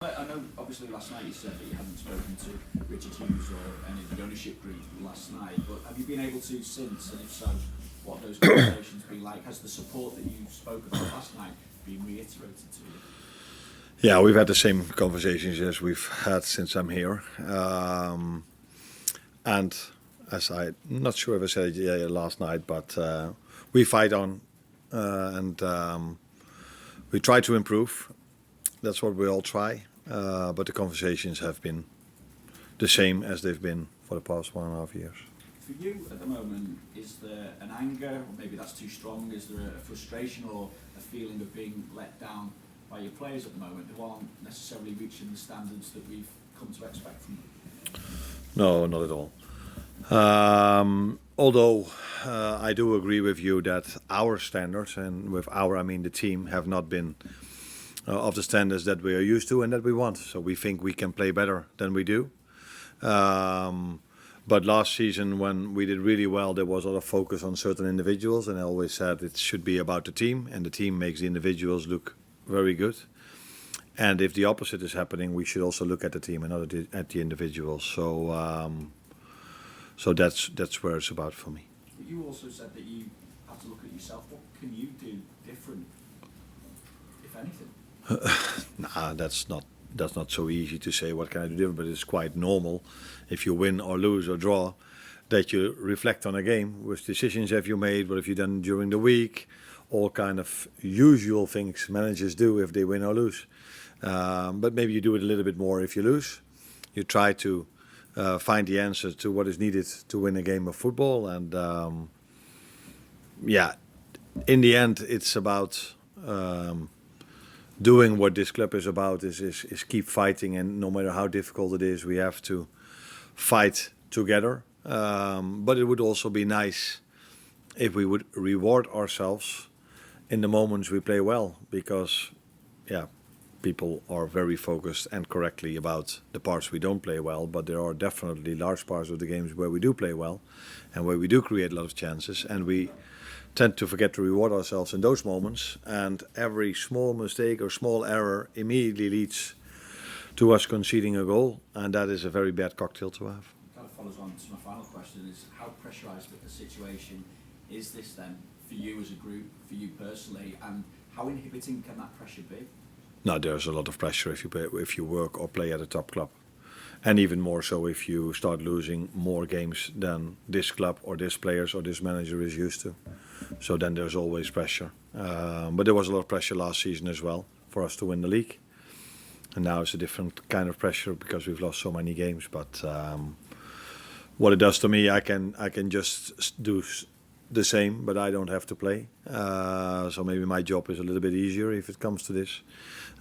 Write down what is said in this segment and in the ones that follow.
I know, obviously, last night you said that you hadn't spoken to Richard Hughes or any of the ownership group last night, but have you been able to since, and if so, what those conversations been like? Has the support that you spoke about last night been reiterated to you? Yeah, we've had the same conversations as we've had since I'm here. And as I'm not sure if I said it last night, but we fight on and we try to improve. That's what we all try. But the conversations have been the same as they've been for the past 1.5 years. For you at the moment, is there an anger, or maybe that's too strong, is there a frustration or a feeling of being let down by your players at the moment who aren't necessarily reaching the standards that we've come to expect from them? No, not at all. Although I do agree with you that our standards, and with our I mean the team, have not been of the standards that we are used to and that we want. So we think we can play better than we do. But last season, when we did really well, there was a lot of focus on certain individuals, and I always said it should be about the team, and the team makes the individuals look very good. And if the opposite is happening, we should also look at the team and not at the individuals. So that's where it's about for me. But you also said that you have to look at yourself. What can you do different, if anything? Nah, that's not so easy to say what can I do different, but it's quite normal if you win or lose or draw that you reflect on a game. Which decisions have you made? What have you done during the week? All kind of usual things managers do if they win or lose. But maybe you do it a little bit more if you lose. You try to find the answer to what is needed to win a game of football. And in the end, it's about doing what this club is about, is keep fighting, and no matter how difficult it is, we have to fight together. But it would also be nice if we would reward ourselves in the moments we play well, because people are very focused and correctly about the parts we don't play well, but there are definitely large parts of the games where we do play well and where we do create a lot of chances, and we tend to forget to reward ourselves in those moments, and every small mistake or small error immediately leads to us conceding a goal, and that is a very bad cocktail to have. Kind of follows on to my final question, is how pressurised with the situation is this then for you as a group, for you personally, and how inhibiting can that pressure be? No, there's a lot of pressure if you work or play at a top club. And even more so if you start losing more games than this club or this players or this manager is used to. So then there's always pressure. But there was a lot of pressure last season as well for us to win the league. And now it's a different kind of pressure because we've lost so many games. But what it does to me, I can just do the same, but I don't have to play. So maybe my job is a little bit easier if it comes to this.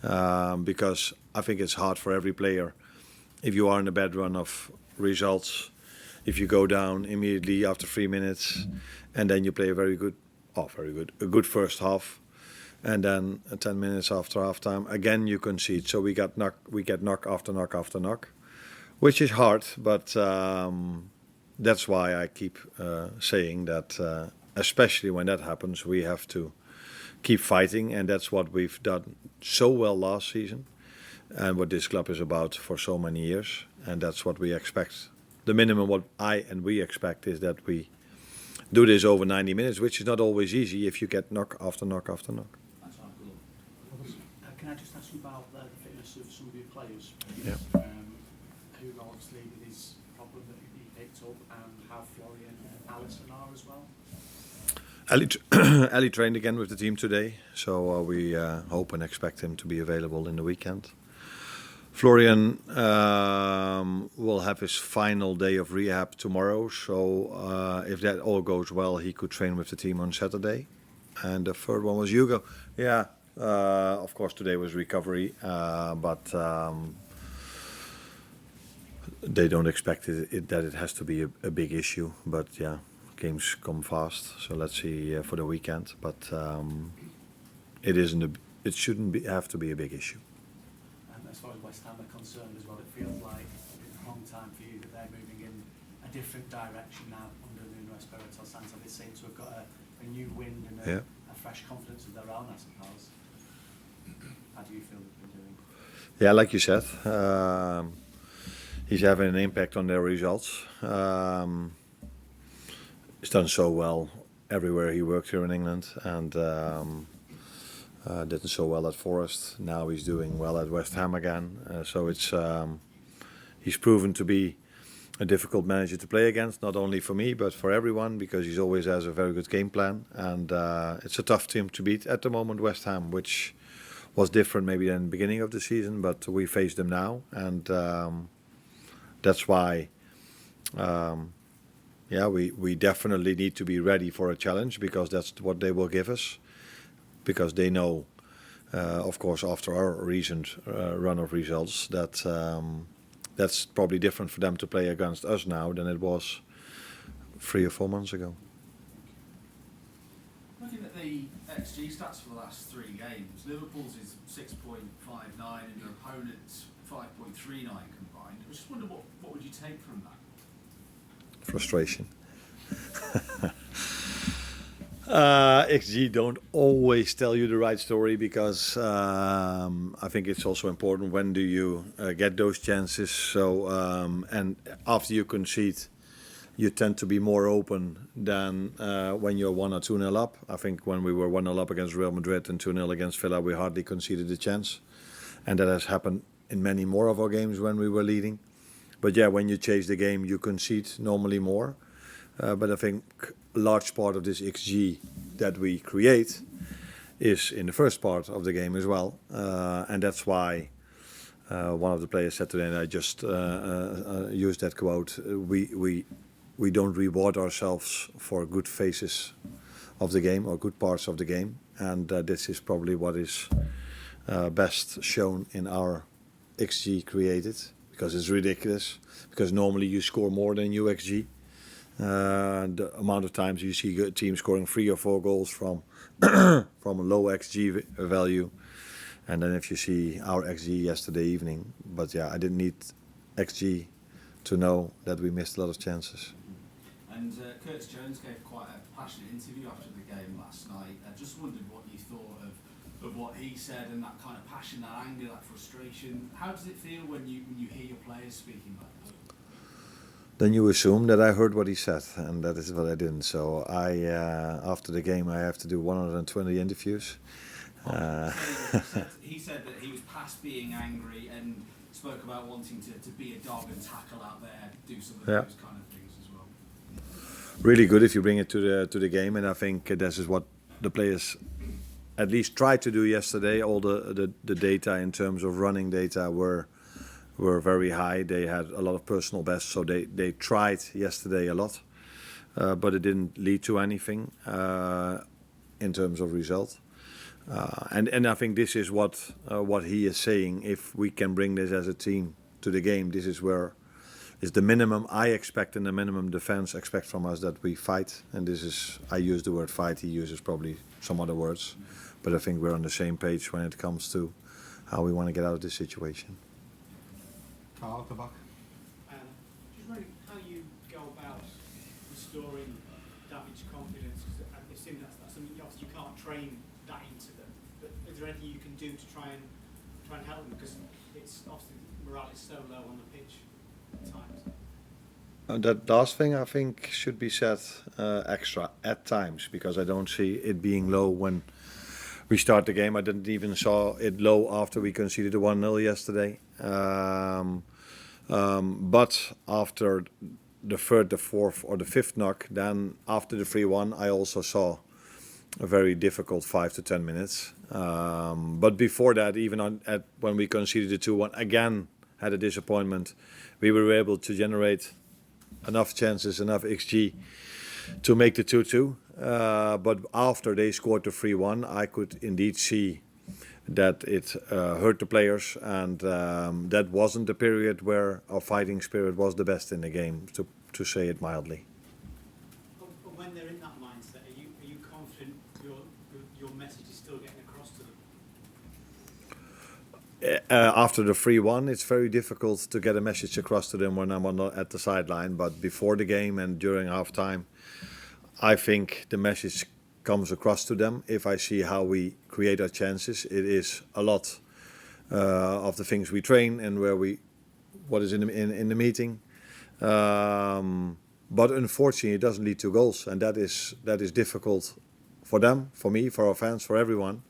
Because I think it's hard for every player. If you are in a bad run of results, if you go down immediately after 3 minutes, and then you play a good first half, and then 10 minutes after halftime, again you concede. So we get knock after knock after knock, which is hard, but that's why I keep saying that, especially when that happens, we have to keep fighting, and that's what we've done so well last season. And what this club is about for so many years, and that's what we expect. The minimum what I and we expect is that we do this over 90 minutes, which is not always easy if you get knock after knock after knock. Can I just ask you about the fitness of some of your players? Yeah. Who obviously with his problem that he picked up, and how Florian and Alisson are as well? Ali trained again with the team today, so we hope and expect him to be available in the weekend. Florian will have his final day of rehab tomorrow, so if that all goes well, he could train with the team on Saturday. And the third one was Hugo. Yeah, of course today was recovery, but they don't expect that it has to be a big issue. But yeah, games come fast, so let's see for the weekend. But it shouldn't have to be a big issue. As far as West Ham are concerned as well, it feels like it's been a long time for you that they're moving in a different direction now under Nuno Espirito Santo. They seem to have got a new wind and a fresh confidence of their own, I suppose. How do you feel they've been doing? Yeah, like you said, he's having an impact on their results. He's done so well everywhere he worked here in England, and did so well at Forest. Now he's doing well at West Ham again. So he's proven to be a difficult manager to play against, not only for me but for everyone, because he always has a very good game plan, and it's a tough team to beat at the moment, West Ham, which was different maybe than the beginning of the season, but we face them now, and that's why we definitely need to be ready for a challenge, because that's what they will give us, because they know, of course, after our recent run of results, that that's probably different for them to play against us now than it was 3 or 4 months ago. Looking at the XG stats for the last 3 games, Liverpool's is 6.59 and your opponent's 5.39 combined. I just wonder what would you take from that? Frustration. XG don't always tell you the right story, because I think it's also important when do you get those chances. So and after you concede, you tend to be more open than when you're 1 or 2-0 up. I think when we were 1-0 up against Real Madrid and 2-0 against Villa, we hardly conceded a chance, and that has happened in many more of our games when we were leading. But yeah, when you chase the game, you concede normally more. But I think a large part of this XG that we create is in the first part of the game as well. And that's why one of the players said today, and I just used that quote, we don't reward ourselves for good phases of the game or good parts of the game. And this is probably what is best shown in our XG created, because it's ridiculous, because normally you score more than your XG. The amount of times you see a team scoring 3 or 4 goals from from a low XG value, and then if you see our XG yesterday evening, but yeah, I didn't need XG to know that we missed a lot of chances. And Curtis Jones gave quite a passionate interview after the game last night. I just wondered what you thought of what he said, and that kind of passion, that anger, that frustration. How does it feel when you hear your players speaking like that? Then you assume that I heard what he said, and that is what I didn't. So after the game, I have to do 120 interviews. He said that he was past being angry and spoke about wanting to be a dog and tackle out there, do some of those kind of things as well. Really good if you bring it to the game, and I think this is what the players at least tried to do yesterday. All the data in terms of running data were very high. They had a lot of personal bests, so they tried yesterday a lot, but it didn't lead to anything in terms of result. And I think this is what he is saying. If we can bring this as a team to the game, this is where is the minimum I expect and the minimum the fans expect from us, that we fight. And this is, I use the word fight, he uses probably some other words, but I think we're on the same page when it comes to how we want to get out of this situation. Carl at the back. Just wondering how you go about restoring damaged confidence, because I assume that's something you can't train that into them. But is there anything you can do to try and help them? Because it's obviously morale is so low on the pitch at times. That last thing I think should be said extra at times, because I don't see it being low when we start the game. I didn't even saw it low after we conceded the 1-0 yesterday. But after the 3rd, the 4th or the 5th knock, then after the 3-1, I also saw a very difficult 5 to 10 minutes. But before that, even when we conceded the 2-1, again had a disappointment. We were able to generate enough chances, enough XG to make the 2-2. But after they scored the 3-1, I could indeed see that it hurt the players, and that wasn't the period where our fighting spirit was the best in the game, to say it mildly. But when they're in that mindset, are you confident your message is still getting across to them? After the 3-1, it's very difficult to get a message across to them when I'm at the sideline. But before the game and during halftime, I think the message comes across to them. If I see how we create our chances, it is a lot of the things we train and what is in the meeting. But unfortunately, it doesn't lead to goals, and that is difficult for them, for me, for our fans, for everyone.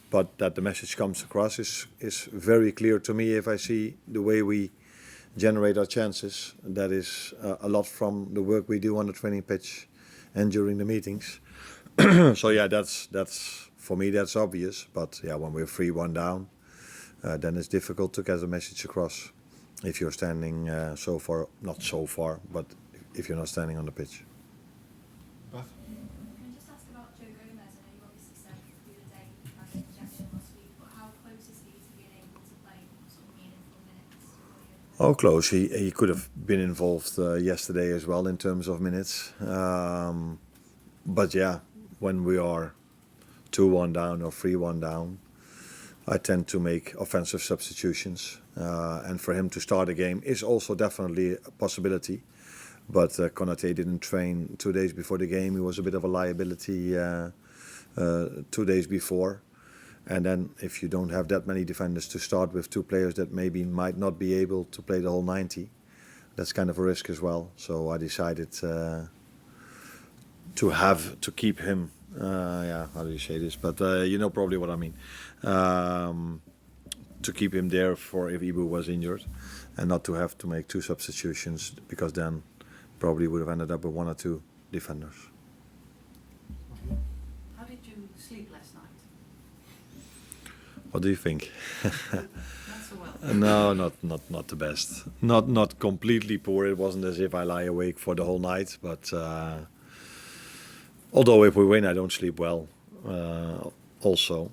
But that the message comes across is very clear to me if I see the way we generate our chances. That is a lot from the work we do on the training pitch and during the meetings. So yeah, that's for me that's obvious. But yeah, when we're 3-1 down, then it's difficult to get the message across. If you're standing not so far, but if you're not standing on the pitch. Beth? Can I just ask about Joe Gomez? I know you obviously said the other day he had an injection last week, but how close is he to being able to play sort of meaningful minutes? Oh, close. He could have been involved yesterday as well in terms of minutes. But yeah, when we are 2-1 down or 3-1 down, I tend to make offensive substitutions. And for him to start a game is also definitely a possibility. But Konate didn't train 2 days before the game. He was a bit of a liability 2 days before. And then if you don't have that many defenders to start with, two players that maybe might not be able to play the whole 90, that's kind of a risk as well. So I decided to keep him. How do you say this? But you know probably what I mean. To keep him there for if Ibu was injured, and not to have to make two substitutions, because then probably would have ended up with one or two defenders. How did you sleep last night? What do you think? Not so well. No, not the best. Not completely poor. It wasn't as if I lie awake for the whole night, but although if we win, I don't sleep well. Also.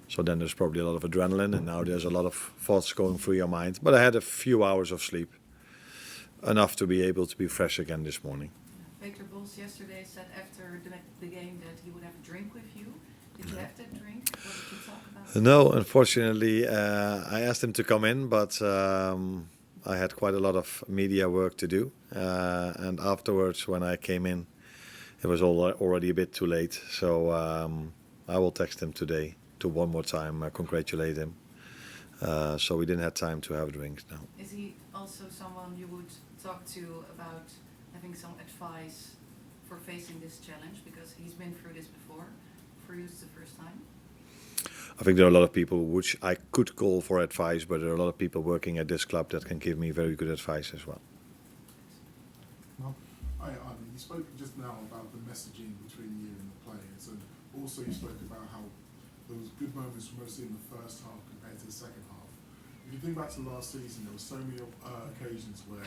So then there's probably a lot of adrenaline, and now there's a lot of thoughts going through your mind. But I had a few hours of sleep, enough to be able to be fresh again this morning. Victor Bos yesterday said after the game that he would have a drink with you. Did you have that drink? What did you talk about? No, unfortunately, I asked him to come in, but I had quite a lot of media work to do. And afterwards, when I came in, it was already a bit too late. So I will text him today to one more time congratulate him. So we didn't have time to have drinks now. Is he also someone you would talk to about having some advice for facing this challenge? Because he's been through this before. For you, it's the first time. I think there are a lot of people which I could call for advice, but there are a lot of people working at this club that can give me very good advice as well. No. Hi, Arne. You spoke just now about the messaging between you and the players, and also you spoke about how there was good moments mostly in the first half compared to the second half. If you think back to last season, there were so many occasions where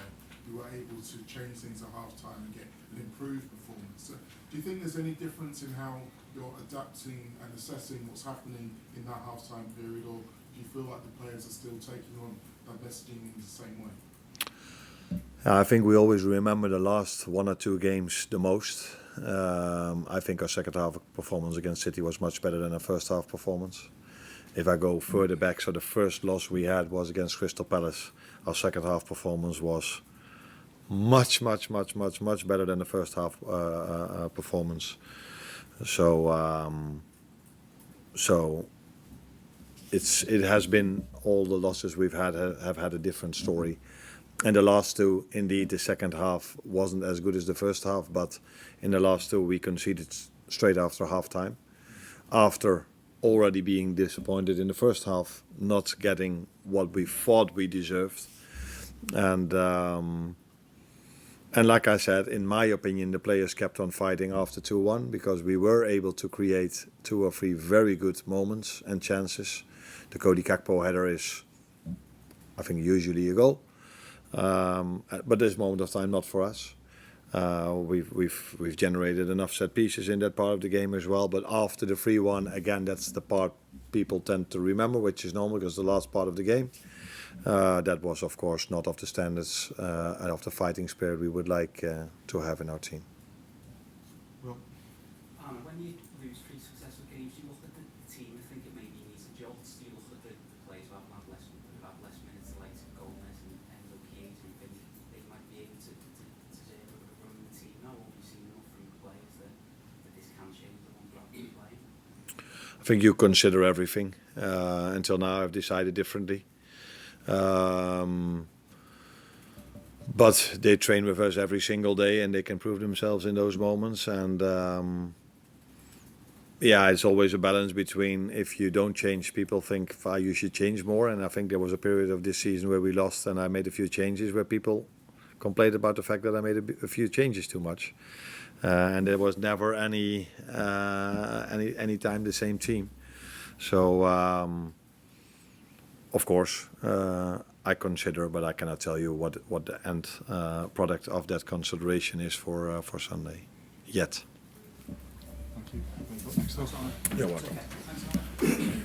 you were able to change things at half time and get an improved performance. So do you think there's any difference in how you're adapting and assessing what's happening in that half time period, or do you feel like the players are still taking on that messaging in the same way? I think we always remember the last one or two games the most. I think our second half performance against City was much better than our first half performance. If I go further back, so the first loss we had was against Crystal Palace. Our second half performance was much better than the first half performance. So it has been, all the losses we've had have had a different story. And the last two, indeed, the second half wasn't as good as the first half, but in the last two we conceded straight after half-time. After already being disappointed in the first half, not getting what we thought we deserved. And like I said, in my opinion, the players kept on fighting after 2-1 because we were able to create 2 or 3 very good moments and chances. The Cody Gakpo header is, I think, usually a goal. But this moment of time, not for us. We've generated enough set pieces in that part of the game as well. But after the 3-1, again, that's the part people tend to remember, which is normal because the last part of the game. That was, of course, not of the standards and of the fighting spirit we would like to have in our team. Well, When you lose 3 successive games, you look at the team and think it maybe needs a jolt. You look at the players who have had less minutes, like Gomez and Enzo Chiesa, and think they might be able to run the team now. What we've seen enough from the players that this can change the ones who have been playing. I think you consider everything. Until now, I've decided differently. But they train with us every single day, and they can prove themselves in those moments. And yeah, it's always a balance between if you don't change, people think you should change more. And I think there was a period of this season where we lost, and I made a few changes where people complained about the fact that I made a few changes too much. And there was never any time the same team. So of course I consider, but I cannot tell you what the end product of that consideration is for Sunday yet. Thank you. Next up. You're welcome. Okay, thanks a lot.